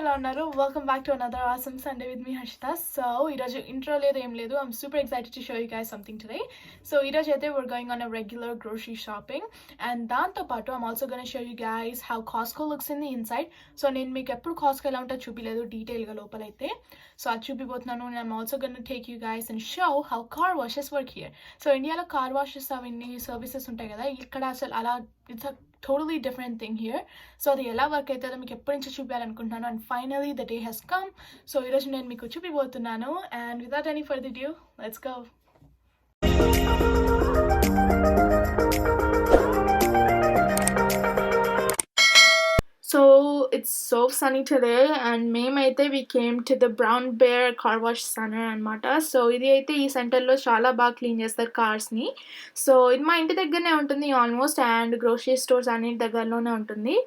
ఎలా ఉన్నారు? Welcome back to another awesome Sunday with me Harshita. So ఈరోజు ఇంట్రో లేదు ఏం లేదు. I'm super excited to show you guys something today. So ఈరోజు అయితే we're going on a regular grocery shopping and దాంతో పాటు I'm also going to show you guys how Costco looks in the inside. So నేను మీకు ఎప్పుడు Costco ఎలా ఉంటుందో చూపిలేదు డీటెయిల్గా లోపలైతే. సో అది చూపిపోతున్నాను. and I'm also going to take you guys and show how car washes work here. So ఇండియాలో car washes అవన్నీ సర్వీసెస్ ఉంటాయి కదా, ఇక్కడ అసలు అలా it's a totally different thing here. So అది ఎలా వర్క్ అవుతుందో మీకు ఎప్పటి నుంచో చూపించాలనుకుంటున్నాను. And finally the day has come. So ఈరోజు నేను మీకు చూపిపోతున్నాను. And without any further due let's go. So it's so sunny today and మేమైతే we came to the Brown Bear car wash center అనమాట. సో ఇది అయితే ఈ సెంటర్లో చాలా బాగా క్లీన్ చేస్తారు కార్స్ని. సో ఇది మా ఇంటి దగ్గరనే ఉంటుంది ఆల్మోస్ట్, అండ్ గ్రోసరీ స్టోర్స్ అన్నిటి దగ్గరలోనే ఉంటుంది.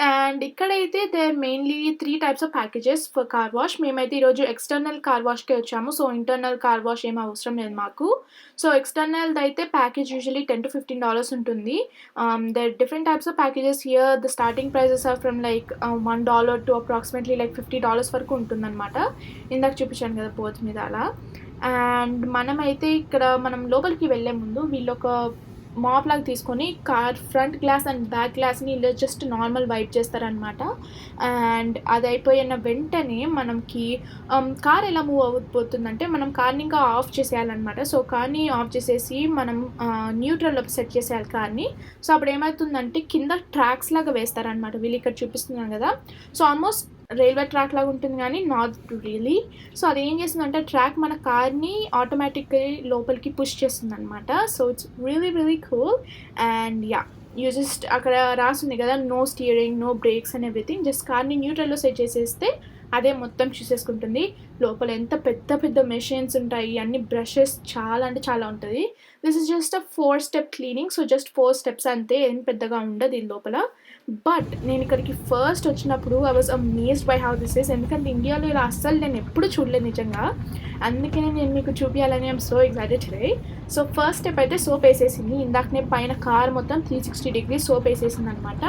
అండ్ ఇక్కడైతే there mainly 3 types of packages for car wash. మేమైతే ఈరోజు ఎక్స్టర్నల్ కార్ వాష్కే వచ్చాము. సో ఇంటర్నల్ కార్ వాష్ ఏం అవసరం లేదు మాకు. సో ఎక్స్టర్నల్ది అయితే ప్యాకేజ్ యూజువలీ $10 to $15 ఉంటుంది. There are different types of packages here. The starting prices are from like $1 to approximately like $50 వరకు ఉంటుందన్నమాట. ఇందాక చూపించాను కదా పోత్ మీద అలా. అండ్ మనమైతే ఇక్కడ మనం లోపలికి వెళ్ళే ముందు వీళ్ళు ఒక మాప్ లాగా తీసుకొని car front glass and back గ్లాస్ని ఇలా జస్ట్ నార్మల్ వైప్ చేస్తారనమాట. అండ్ అది అయిపోయిన వెంటనే మనకి కార్ ఎలా మూవ్ అయిపోతుందంటే మనం కార్ని ఇంకా ఆఫ్ చేసేయాలన్నమాట. సో కార్ని ఆఫ్ చేసేసి మనం న్యూట్రల్లో సెట్ చేసేయాలి కార్ని. సో అప్పుడు ఏమవుతుందంటే కింద ట్రాక్స్ లాగా వేస్తారనమాట. వీళ్ళు ఇక్కడ చూపిస్తున్నాను కదా. సో ఆల్మోస్ట్ రైల్వే ట్రాక్ లాగా ఉంటుంది కానీ నాట్ రియలీ. సో అది ఏం చేస్తుందంటే ట్రాక్ మన కార్ని ఆటోమేటిక్గా లోపలికి పుష్ చేస్తుంది అనమాట. So it's really cool. And yeah, you just అక్కడ రాస్తుంది కదా no steering, no brakes and everything. Just కార్ని న్యూట్రల్లో సెట్ చేసేస్తే అదే మొత్తం చూసేసుకుంటుంది. లోపల ఎంత పెద్ద మెషిన్స్ ఉంటాయి, అన్ని బ్రషెస్ చాలా అంటే చాలా ఉంటుంది. This is just a 4-step cleaning. So just 4 steps అంతే, ఏం పెద్దగా ఉండదు దీని లోపల. బట్ నేను ఇక్కడికి ఫస్ట్ వచ్చినప్పుడు I was amazed by how this is. ఎందుకంటే ఇండియాలో ఇలా అస్సలు నేను ఎప్పుడు చూడలేదు నిజంగా. అందుకనే నేను మీకు చూపించాలని I'm so excited today. So first step అయితే సోప్ వేసేసింది. ఇందాకనే పైన కార్ మొత్తం 360 degrees సోప్ వేసేసింది అనమాట.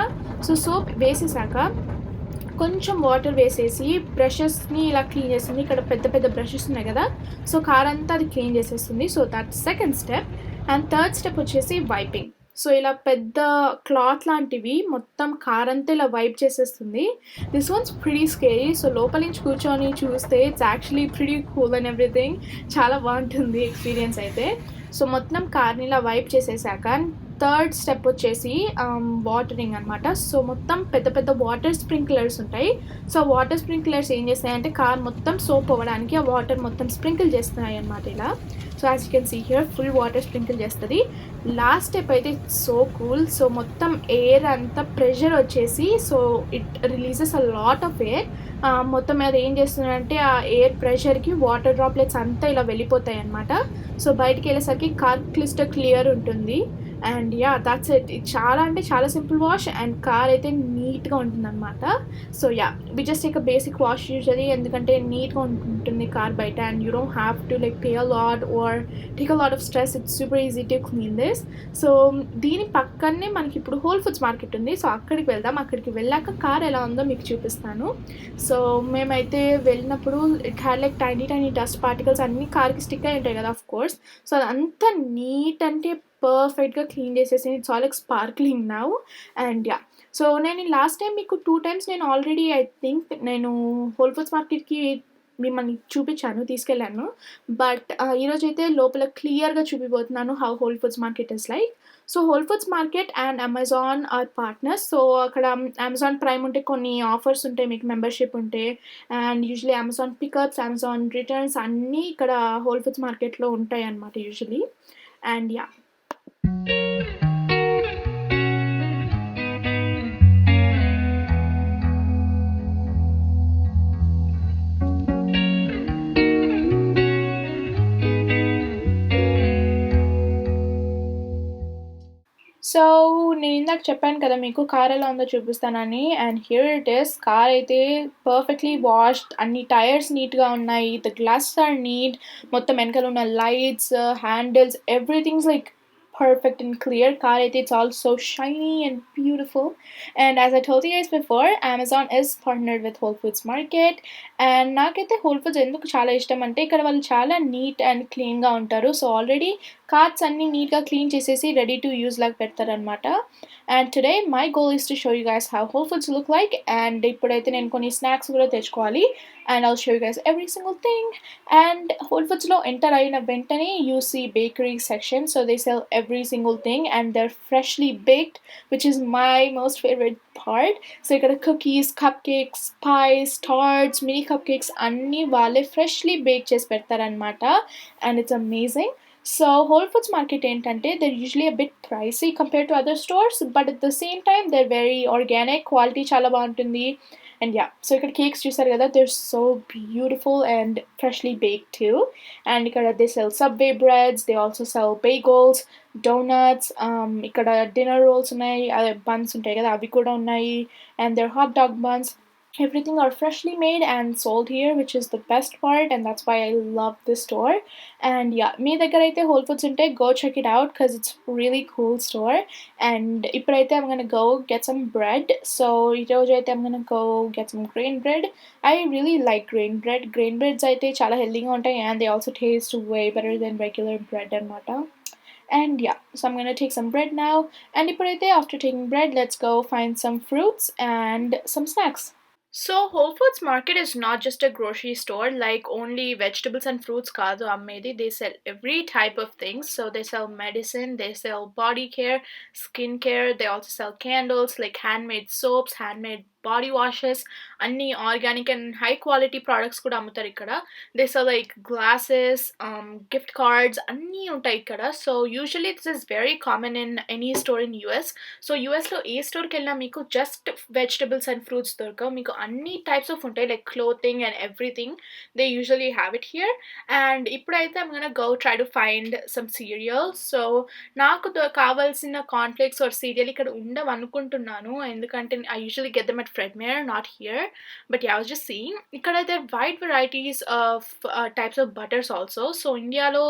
సో సోప్ వేసేసాక కొంచెం వాటర్ వేసేసి బ్రషెస్ని ఇలా క్లీన్ చేస్తుంది. ఇక్కడ పెద్ద బ్రషెస్ ఉన్నాయి కదా, సో కార్ అంతా అది క్లీన్ చేసేస్తుంది. So that second step. And third step వచ్చేసి వైపింగ్. సో ఇలా పెద్ద క్లాత్ లాంటివి మొత్తం కార్ అంతా ఇలా వైప్ చేసేస్తుంది. This once pretty scary. So లోపల నుంచి కూర్చొని చూస్తే it's actually pretty cool and everything. చాలా బాగుంటుంది ఎక్స్పీరియన్స్ అయితే. సో మొత్తం కార్ని ఇలా వైప్ చేసేసాక థర్డ్ స్టెప్ వచ్చేసి వాటరింగ్ అనమాట. సో మొత్తం పెద్ద వాటర్ స్ప్రింక్లర్స్ ఉంటాయి. సో వాటర్ స్ప్రింక్లర్స్ ఏం చేస్తాయంటే కార్ మొత్తం సోప్ అవ్వడానికి ఆ వాటర్ మొత్తం స్ప్రింకిల్ చేస్తున్నాయి అనమాట ఇలా. So as you can see here full water sprinkle చేస్తుంది. లాస్ట్ స్టెప్ అయితే ఇట్స్ సో కూల్. సో మొత్తం ఎయిర్ అంతా ప్రెషర్ వచ్చేసి so it releases a lot of air. మొత్తం అది ఏం చేస్తుందంటే ఆ ఎయిర్ ప్రెషర్కి వాటర్ డ్రాప్లెట్స్ అంతా ఇలా వెళ్ళిపోతాయి అనమాట. సో బయటికి వెళ్ళేసరికి కార్ క్లియర్ ఉంటుంది. And yeah that's it. చాలా అంటే చాలా సింపుల్ వాష్ అండ్ కార్ అయితే నీట్గా ఉంటుందన్నమాట. So yeah we just take a basic wash usually, ఎందుకంటే నీట్గా ఉంటుంది కార్ బయట. And you don't have to like pay a lot or take a lot of stress. It's super easy to clean this. So దీని పక్కనే మనకి ఇప్పుడు whole foods market ఉంది. So అక్కడికి వెళ్దాం. అక్కడికి వెళ్ళాక కార్ ఎలా ఉందో మీకు చూపిస్తాను. సో మేమైతే వెళ్ళినప్పుడు it had like tiny dust particles అన్నీ కార్కి స్టిక్ అయి ఉంటాయి కదా ఆఫ్ కోర్స్. సో అదంతా నీట్ అంటే పర్ఫెక్ట్గా క్లీన్ చేసేసి it's all like sparkling now. And yeah, so నేను లాస్ట్ టైం మీకు 2 times నేను ఆల్రెడీ ఐ థింక్ నేను హోల్ ఫుడ్స్ మార్కెట్కి మిమ్మల్ని చూపించాను, తీసుకెళ్ళాను. బట్ ఈరోజు అయితే లోపల క్లియర్గా చూపిపోతున్నాను how Whole foods Market is like. So Whole foods Market and Amazon are partners. So అక్కడ అమెజాన్ ప్రైమ్ ఉంటే కొన్ని ఆఫర్స్ ఉంటాయి మీకు మెంబర్షిప్ ఉంటే. And usually Amazon pickups, Amazon returns అన్నీ ఇక్కడ హోల్ ఫుడ్స్ మార్కెట్లో ఉంటాయి అన్నమాట యూజువలీ. అండ్ యా, సో నేను ఇందాక చెప్పాను కదా మీకు కార్ ఎలా ఉందో చూపిస్తానని. And here it is. Car అయితే పర్ఫెక్ట్లీ వాష్డ్, అన్ని టైర్స్ నీట్గా ఉన్నాయి, ద గ్లాస్ ఆర్ నీట్, మొత్తం వెనకాల ఉన్న lights, handles, everythings like perfect and clear. Car అయితే it's all so shiny and beautiful. And as I told you guys before, Amazon is partnered with Whole Foods Market. And నాకైతే whole foods ఎందుకు చాలా ఇష్టం అంటే ఇక్కడ వాళ్ళు చాలా neat and క్లీన్గా ఉంటారు. సో ఆల్రెడీ కార్ట్స్ అన్నీ నీట్గా క్లీన్ చేసేసి రెడీ టు యూజ్ లాగా పెడతారనమాట. And today my goal is to show you guys how Whole Foods look like. And ఇప్పుడైతే నేను కొన్ని స్నాక్స్ కూడా తెచ్చుకోవాలి. And I'll show you guys every single thing. And హోల్ ఫుడ్స్లో ఎంటర్ అయిన వెంటనే you see bakery section. So they sell every single thing and they're freshly baked, which is my most favorite part. So ఇక్కడ cookies, cupcakes, pies, tarts, mini cupcakes అన్నీ వాళ్ళే freshly bake చేసి పెడతారనమాట. And it's amazing. So Whole Foods Market ఏంటంటే they're usually a bit pricey compared to other stores, but at the same time they're very organic. Quality చాలా బాగుంటుంది. And yeah, so ఇక్కడ cakes చూసారు కదా, they're so beautiful and freshly baked too. And ఇక్కడ they sell Subway breads, they also sell bagels, donuts, ఇక్కడ dinner rolls ఉన్నాయి, buns ఉంటాయి కదా అవి కూడా ఉన్నాయి, and their hot dog buns. Everything are freshly made and sold here, which is the best part, and that's why I love this store. And yeah, మీ దగ్గర అయితే Whole Foods ఉంటే go check it out because it's really cool store. And ఇప్పుడైతే I'm gonna go get some bread. So ఈరోజు అయితే I'm gonna go get some grain bread. I really like grain bread. Grain breads అయితే చాలా హెల్దీగా ఉంటాయి and they also taste way better than regular bread అన్నమాట. And yeah, so I'm gonna take some bread now. And ఇప్పుడైతే after taking bread, let's go find some fruits and some snacks. So Whole Foods Market is not just a grocery store like only vegetables and fruits kaadu ammedi. They sell every type of things. So they sell medicine, they sell body care, skin care, they also sell candles, like handmade soaps, handmade body washes, అన్ని organic and high quality products కూడా అమ్ముతారు ఇక్కడ. They sell like glasses, gift cards అన్నీ ఉంటాయి ఇక్కడ. So usually this is very common in any store in US. So యూఎస్లో ఏ స్టోర్కి వెళ్ళినా మీకు జస్ట్ వెజిటబుల్స్ అండ్ ఫ్రూట్స్ దొరకవు, మీకు అన్ని టైప్స్ ఆఫ్ ఉంటాయి like clothing and everything. They usually have it here. And ఇప్పుడైతే I'm gonna go try to find some cereal. So నాకు కావాల్సిన కాన్ఫ్లెక్స్ ఆర్ సీరియల్ ఇక్కడ ఉండవు అనుకుంటున్నాను, ఎందుకంటే I usually get them at Fredmere, not here. But yeah, I was just seeing ikkada there are wide varieties of types of butters also. So India lo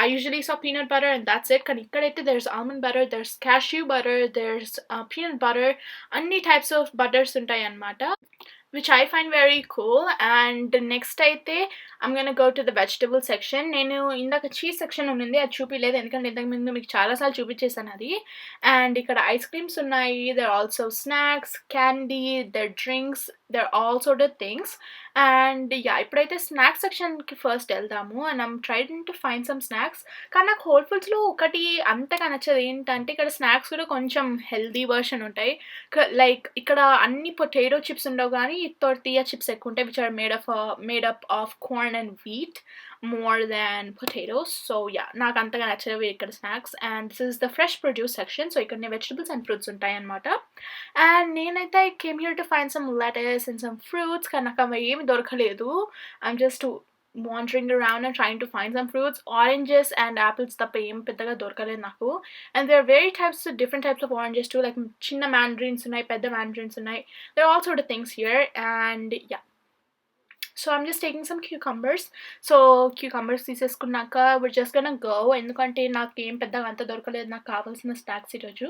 I usually saw peanut butter and that's it, kan ikkadaithe there's almond butter, there's cashew butter, there's peanut butter, anni types of butters untayi annamata, which I find very cool. And next అయితే I'm gonna go to the vegetable section. నేను ఇందాక cheese section ఉన్నింది, అది చూపిలేదు ఎందుకంటే ఇంతకు ముందు మీకు చాలాసార్లు చూపించేసాను అది. అండ్ ఇక్కడ ఐస్ క్రీమ్స్ ఉన్నాయి, there are also snacks, candy, there are drinks, there are all sort of things. And yeah ఇప్పుడైతే స్నాక్స్ సెక్షన్కి ఫస్ట్ వెళ్దాము. And I'm trying to find some snacks. కానీ నాకు హోల్ ఫుడ్స్లో ఒకటి అంతగా నచ్చదు ఏంటంటే ఇక్కడ స్నాక్స్ కూడా కొంచెం హెల్దీ వర్షన్ ఉంటాయి. లైక్ ఇక్కడ అన్ని పొటాటో చిప్స్ ఉండవు కానీ tortilla chips ఎక్కువ ఉంటాయి, which are made up of corn and wheat more than potatoes. So yeah, నాకు అంతగా నచ్చలేవు ఇక్కడ snacks. And this is the fresh produce section. So ఇక్కడ వెజిటబుల్స్ అండ్ ఫ్రూట్స్ ఉంటాయి అనమాట. అండ్ నేనైతే I came here to find some lettuce and some fruits, కానీ నాకు అవి ఏమి దొరకలేదు. I'm just wandering around and trying to find some fruits. Oranges and apples తప్ప ఏం పెద్దగా దొరకలేదు నాకు. And there are very different types of oranges too, like చిన్న mandarins ఉన్నాయి, పెద్ద mandarins ఉన్నాయి. There are all sort of things here. And yeah, so I'm just taking some cucumbers. So cucumbers తీసేసుకున్నాక we're just gonna go, ఎందుకంటే నాకు ఏం పెద్దగా అంత దొరకలేదు నాకు కావాల్సిన స్నాక్స్ ఈరోజు.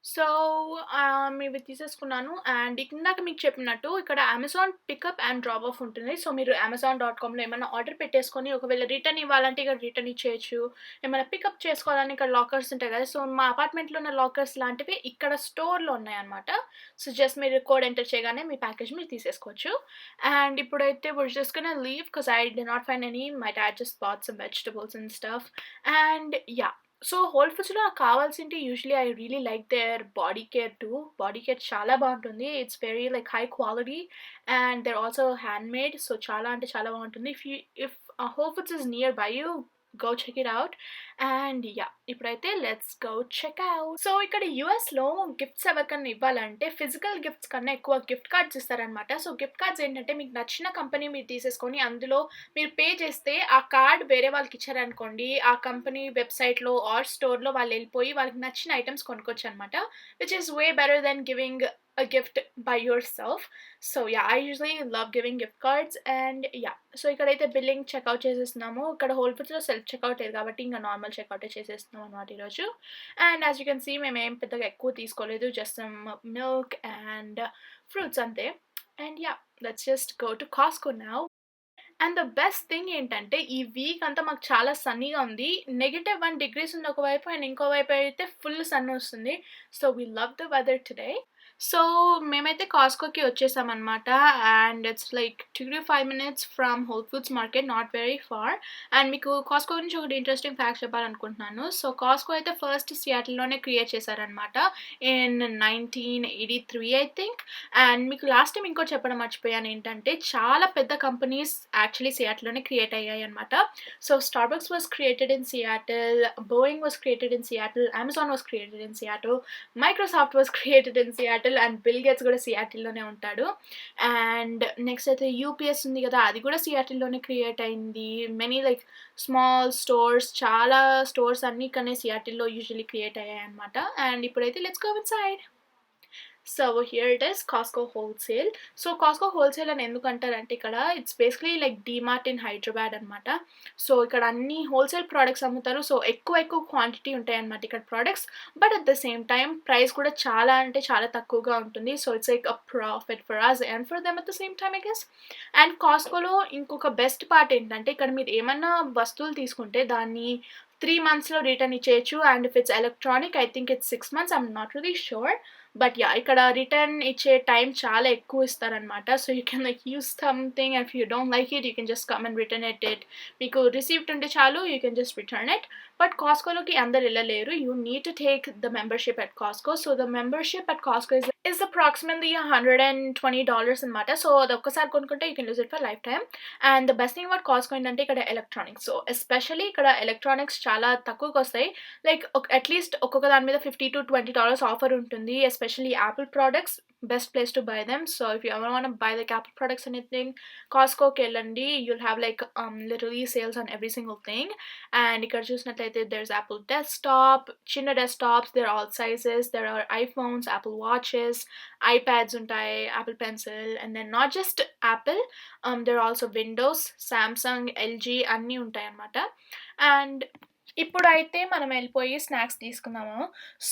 సో ఇవి తీసేసుకున్నాను. అండ్ ఇందాక మీకు చెప్పినట్టు ఇక్కడ Amazon pickup and drop off ఉంటుంది. సో మీరు Amazon.comలో ఏమైనా ఆర్డర్ పెట్టేసుకొని ఒకవేళ రిటర్న్ ఇవ్వాలంటే ఇక్కడ రిటర్న్ ఇచ్చేయచ్చు, ఏమైనా పికప్ చేసుకోవాలని ఇక్కడ లాకర్స్ ఉంటాయి కదా. సో మా అపార్ట్మెంట్లో ఉన్న లాకర్స్ లాంటివి ఇక్కడ స్టోర్లో ఉన్నాయన్నమాట. సో జస్ట్ మీరు కోడ్ ఎంటర్ చేయగానే మీ ప్యాకేజ్ మీరు తీసేసుకోవచ్చు. అండ్ ఇప్పుడైతే we're just gonna leave because I did not find any. My dad just bought some vegetables and stuff. And yeah, so Whole ఫుడ్స్లో నాకు కావాల్సింటి usually I really like their body care too. Body care చాలా బాగుంటుంది, it's very like high quality and they're also hand made. So చాలా అంటే చాలా బాగుంటుంది. If Whole Foods is nearby you, go check it out. And yeah, ఇప్పుడైతే let's go check out. So ఇక్కడ యూఎస్లో gifts ఎవరికన్నా ఇవ్వాలంటే ఫిజికల్ గిఫ్ట్స్ కన్నా ఎక్కువ గిఫ్ట్ కార్డ్స్ ఇస్తారనమాట. సో గిఫ్ట్ కార్డ్స్ ఏంటంటే మీకు నచ్చిన కంపెనీ మీరు తీసేసుకొని అందులో మీరు పే చేస్తే ఆ కార్డ్ వేరే వాళ్ళకి ఇచ్చారనుకోండి, ఆ కంపెనీ వెబ్సైట్లో ఆర్ స్టోర్లో వాళ్ళు వెళ్ళిపోయి వాళ్ళకి నచ్చిన ఐటమ్స్ కొనుక్కోవచ్చు అనమాట, which is way better than giving a gift by yourself. So yeah, I usually love giving gift cards. And yeah, so ikkadaithe billing checkout చేసేస్తున్నాము. ఇక్కడ హోల్ ఫుడ్స్లో సెల్ఫ్ చెక్అవుట్ లేదు కాబట్టి ఇంకా నార్మల్ నార్మల్ చెక్అవుటే చేసేస్తున్నాం అనమాట ఈరోజు. And as you can see మేమేం పెద్దగా ఎక్కువ తీసుకోలేదు, just some milk and fruits అంతే. And yeah, let's just go to Costco now. And the best thing ఏంటంటే ఈ వీక్ అంతా మాకు చాలా సన్నీగా ఉంది. -1 degrees ఉంది ఒకవైపు, అండ్ ఇంకోవైపు అయితే ఫుల్ సన్ వస్తుంది. So we love the weather today. So మేమైతే కాస్కోకి వచ్చేసామన్నమాట. And it's like 2 to 5 minutes from Whole foods Market, not very far. And మీకు కాస్కో గురించి ఒకటి ఇంట్రెస్టింగ్ ఫ్యాక్ట్ చెప్పాలనుకుంటున్నాను. సో కాస్కో అయితే ఫస్ట్ సియాటిల్లోనే క్రియేట్ చేశారనమాట ఇన్ 1983 ఐ థింక్. అండ్ మీకు లాస్ట్ టైం ఇంకోటి చెప్పడం మర్చిపోయాను ఏంటంటే చాలా పెద్ద కంపెనీస్ యాక్చువల్లీ సియాటిల్లోనే క్రియేట్ అయ్యాయి అనమాట. So Starbucks was created in Seattle, Boeing was created in Seattle, Amazon was created in Seattle, Microsoft was created in Seattle, and bill gates కూడా సియాటిల్లోనే ఉంటాడు. అండ్ నెక్స్ట్ అయితే యూపీఎస్ ఉంది కదా, అది కూడా సియాటిల్లోనే క్రియేట్ అయింది. మెనీ లైక్ స్మాల్ స్టోర్స్, చాలా స్టోర్స్ అన్నీ ఇక్కడనే సియాటిల్లో యూజువల్లీ క్రియేట్ అయ్యాయి అనమాట. అండ్ ఇప్పుడైతే let's go inside. So here it is Costco wholesale. So Costco wholesale అని ఎందుకు అంటారంటే ఇక్కడ it's basically like DMart in Hyderabad అనమాట. సో ఇక్కడ అన్ని హోల్సేల్ ప్రోడక్ట్స్ అమ్ముతారు. సో ఎక్కువ క్వాంటిటీ ఉంటాయి అనమాట ఇక్కడ products, but at the same time price కూడా చాలా అంటే చాలా తక్కువగా ఉంటుంది. So it's like a profit for us and for them at the same time I guess. And కాస్కోలో ఇంకొక బెస్ట్ పార్ట్ ఏంటంటే ఇక్కడ మీరు ఏమన్నా వస్తువులు తీసుకుంటే దాన్ని 3 monthsలో రిటర్న్ ఇచ్చేయచ్చు. And if it's electronic I think it's 6 months, I'm not really sure. But yeah, ఇక్కడ రిటర్న్ ఇచ్చే టైం చాలా ఎక్కువ ఇస్తారనమాట. So you can like use something, if you don't like it you can just come and return it. మీకు receipt ఉంటే చాలు, you can just return it. But కాస్కోలోకి అందరు వెళ్ళలేరు, you need to take the membership at Costco. So the membership at Costco is approximately $120 అనమాట. So అది ఒక్కసారి కొనుక్కుంటే you can use it for lifetime. And the best thing about Costco ఏంటంటే ఇక్కడ electronics, so especially ఇక్కడ electronics చాలా తక్కువకి వస్తాయి. లైక్ అట్లీస్ట్ ఒక్కొక్క దాని మీద $50 to $20 ఆఫర్ ఉంటుంది. Especially Apple products, best place to buy them. So if you ever want to buy like Apple products, anything, Costco kelandi, you'll have like literally sales on every single thing. And ikkada chusnatlaithe there's Apple desktop, chinna desktops, they're all sizes, there are iPhones, Apple watches, iPads untai, Apple pencil, and then not just Apple, there are also Windows, Samsung, LG anni untai anamata. And ఇప్పుడైతే మనం వెళ్ళిపోయి snacks తీసుకుందాము.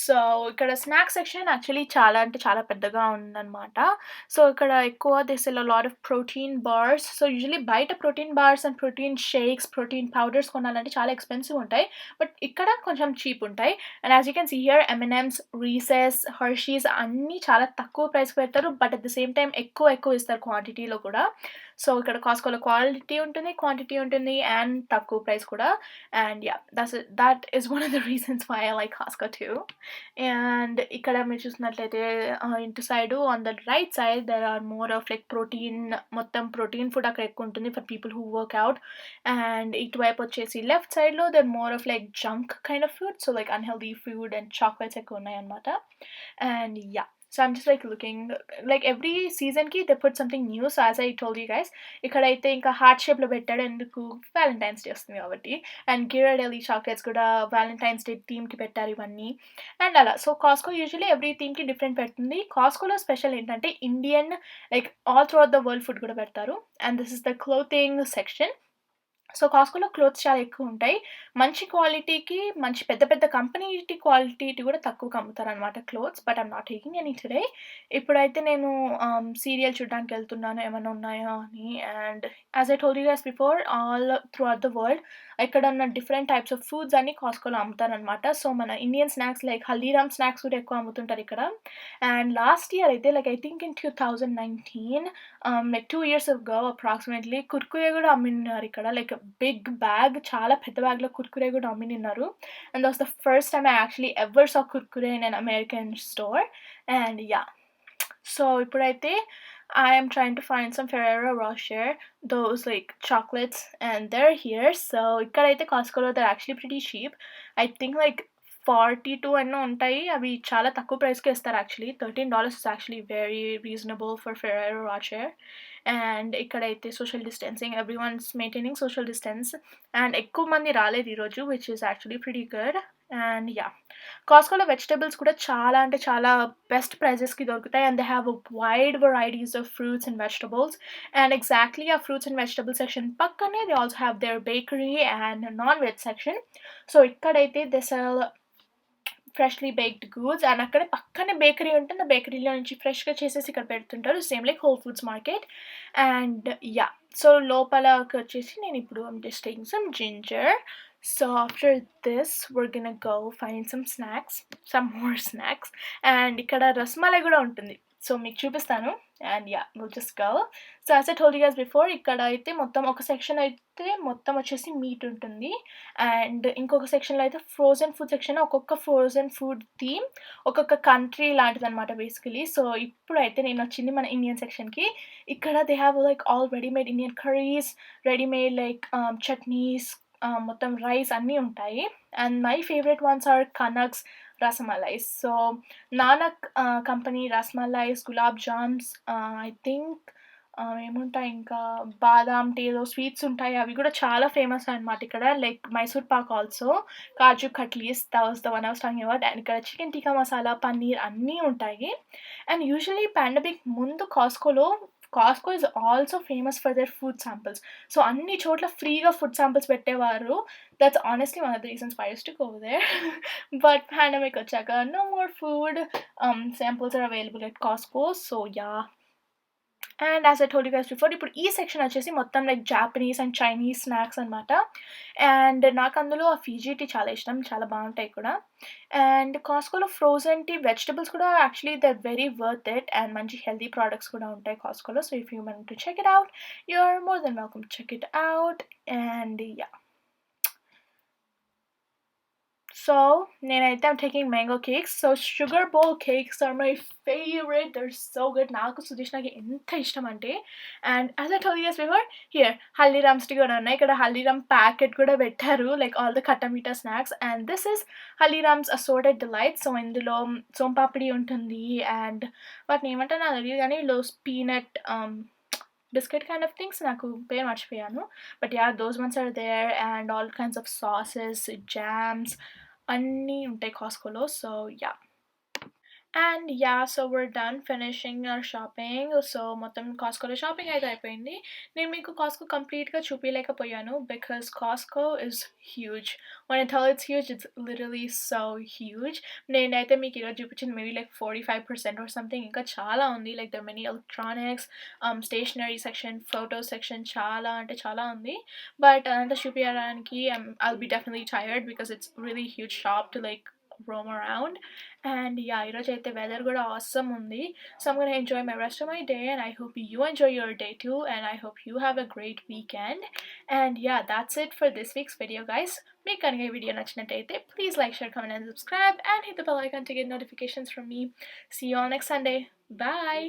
So ఇక్కడ snacks section actually చాలా అంటే చాలా పెద్దగా ఉందన్నమాట. సో ఇక్కడ ఎక్కువ they sell a lot of protein bars. So usually బయట protein bars and protein shakes, protein powders కొనాలంటే చాలా ఎక్స్పెన్సివ్ ఉంటాయి, బట్ ఇక్కడ కొంచెం చీప్ ఉంటాయి. And as you can see here M&M's, Reese's, Hershey's అన్నీ చాలా తక్కువ ప్రైస్కి పెడతారు, but at the same time ఎక్కువ ఇస్తారు క్వాంటిటీలో కూడా. సో ఇక్కడ కాస్కోలో క్వాలిటీ ఉంటుంది, క్వాంటిటీ ఉంటుంది, అండ్ తక్కువ ప్రైస్ కూడా. And yeah, that is one of the reasons why I like Costco too. And ikkada meer chustunnatleyte intu side on the right side there are more of like protein, mottam protein food akkada ekku untundi for people who work out. And itu vaipu vachesi left side lo there more of like junk kind of food, so like unhealthy food and chocolates ekku unnai annamata. And yeah, so I'm just like looking, like every season ki they put something new. So as I told you guys, ikkadaithe inka heart shape lo pettadu enduku Valentine's Day ostundi kabatti. And Ghirardelli chocolates kuda Valentine's Day theme ki pettaru ivanni. And ala, so Costco usually every theme ki different petundi. Costco lo special entante Indian, like all throughout the world food kuda pettaru. And this is the clothing section. So కాస్కోలో clothes చాలా ఎక్కువ ఉంటాయి, మంచి క్వాలిటీకి, మంచి పెద్ద పెద్ద company quality కూడా తక్కువకి అమ్ముతారనమాట clothes. But I'm not taking any today. ఇప్పుడైతే నేను సీరియల్ చూడడానికి వెళ్తున్నాను ఏమైనా ఉన్నాయా అని. And as I told you guys before, all throughout the world ఇక్కడ ఉన్న డిఫరెంట్ టైప్స్ ఆఫ్ ఫుడ్స్ అన్ని కాస్కోలో అమ్ముతారనమాట. సో మన Indian snacks like Haldiram snacks కూడా ఎక్కువ అమ్ముతుంటారు ఇక్కడ. అండ్ లాస్ట్ ఇయర్ అయితే like I think in 2019, like 2 years ago approximately, Kurkure కూడా అమ్మినారు ఇక్కడ. లైక్ బిగ్ బ్యాగ్, చాలా పెద్ద బ్యాగ్లో కుర్కురే కూడా అమ్మినారు. And that was the first time I actually ever saw Kurkure in an American store. And yeah, so ఇప్పుడైతే I am trying to find some Ferrero Rocher, those like chocolates, and they're here. So ikkadaithe Costco they're actually pretty cheap. I think like 42 అన్నో ఉంటాయి, అవి చాలా తక్కువ ప్రైస్కి ఇస్తారు. Actually $13 is actually very reasonable for Ferrero Rocher. And ఇక్కడైతే social distancing, everyone's maintaining social distance. And ఎక్కువ మంది రాలేదు ఈరోజు, which is actually pretty good. And yeah! కాస్ట్‌కోలో వెజిటబుల్స్ కూడా చాలా అంటే చాలా బెస్ట్ ప్రైజెస్‌కి దొరుకుతాయి. And they have a wide varieties of fruits and vegetables. And exactly ఆ ఫ్రూట్స్ అండ్ వెజిటబుల్ సెక్షన్ పక్కనే they also have their bakery and non veg section. So, ఇక్కడైతే they sell freshly baked goods and అక్కడే పక్కనే bakery ఉంటుంది. ఆ బేకరీలో నుంచి ఫ్రెష్‌గా చేసేసి ఇక్కడ పెడుతుంటారు. Same like Whole foods Market. And yeah! So, లోపలకొచ్చేసి నేనిప్పుడు I'm just taking some ginger. So, after this we're gonna go find some more snacks. And ఇక్కడ రసమలై గూడా ఉంటుంది. సో, మీకు చూపిస్తాను. And yeah! we'll just go. So, as I told you guys before ఇక్కడ అయితే మొత్తం ఒక సెక్షన్ అయితే మొత్తం వచ్చేసి మీట్ ఉంటుంది. అండ్ ఇంకొక సెక్షన్‌లో అయితే ఫ్రోజన్ ఫుడ్ సెక్షన్. ఒక్కొక్క ఫ్రోజన్ ఫుడ్ థీమ్ ఒక్కొక్క కంట్రీ లాంటిదనమాట బేసికలీ. సో, ఇప్పుడైతే నేనొచ్చింది మన ఇండియన్ సెక్షన్‌కి. ఇక్కడ they have like all readymade Indian curries, readymade like chutneys, మొత్తం రైస్ అన్నీ ఉంటాయి. And my favourite ones are కనక్స్, rasmalais. So, Nanak company rasmalais, gulab jams, I think ఏముంటాయి ఇంకా బాదాం, ఏదో స్వీట్స్ ఉంటాయి. అవి గూడా చాలా ఫేమస్ అనమాట ఇక్కడ. Like Mysore pak also, kaju katlis that was the one I was talking about. And ఇక్కడ చికెన్ టిక్కా మసాలా, పన్నీర్ అన్నీ ఉంటాయి. అండ్ యూజువల్లీ పాండమిక్ ముందు Costco is also famous for their food samples. So, అన్ని చోట్ల ఫ్రీగా ఫుడ్ శాంపిల్స్ పెట్టేవారు. That's honestly one of the reasons why I used to go there. But pandemic వచ్చాక no more food samples are available at Costco. So, yeah! And as I told you guys before ఇప్పుడు ఈ section వచ్చేసి మొత్తం like Japanese and Chinese snacks అనమాట. And నాకు అందులో ఆ Fiji tea చాలా ఇష్టం. చాలా బావుంటాయి కూడా. అండ్ కాస్ట్‌కోలో ఫ్రోజన్ టీ వెజిటబుల్స్ కూడా actually they are very worth it. And మంచి హెల్తీ ప్రొడక్ట్స్ కూడా ఉంటాయి కాస్ట్‌కోలో. So, if you want to check it out, you are more than welcome to check it out. And yeah! So, నేనైతే I'm taking mango cakes. So, sugar bowl cakes are my favorite. They're so good. నాకు సుదేష్ణకి ఎంత ఇష్టం అంటే, and as I told you guys before here హల్దీరామ్స్‌వి కూడా ఉన్నాయి. ఇక్కడ Haldiram packet కూడా పెట్టారు. Like all the khatta meetha snacks. And this is Haldiram's assorted delight. So, ఇందులో సోన్ పాపిడి ఉంటుంది. అండ్ వాటిని ఏమంటారో నాకు తెలీదు గానీ లోస్ peanut biscuit kind of things. నాకు పేరు మర్చిపోయాను. But yeah! Those ones are there and all kinds of sauces, jams అన్నీ ఉంటాయి కాస్ట్‌కోలో. So, yeah! And yeah! So, we're done finishing our shopping. So, మొత్తం కాస్ట్‌కోలో షాపింగ్ అయితే అయిపోయింది. నేను మీకు కాస్ట్‌కో కంప్లీట్‌గా చూపియలేకపోయాను because Costco is huge. when I tell it's huge, it's literally so huge. నేనైతే మీకు ఈరోజు చూపించింది మేబీ లైక్ 45% ఆర్ సంథింగ్. ఇంకా చాలా ఉంది. Like there are many electronics, stationery section, photo section చాలా అంటే చాలా ఉంది. బట్ అదంతా చూపియడానికి I'll be definitely tired because it's really huge shop to like roam around. And yeah, ఈరోజైతే weather కూడా awesome ఉంది. So, I'm gonna enjoy my rest of my day and I hope you enjoy your day too and I hope you have a great weekend. And yeah, that's it for this week's video, guys. మీకు కనుక ఈ video నచ్చినట్టయితే please like, share, comment and subscribe and hit the bell icon to get notifications from me. See you all next Sunday. Bye!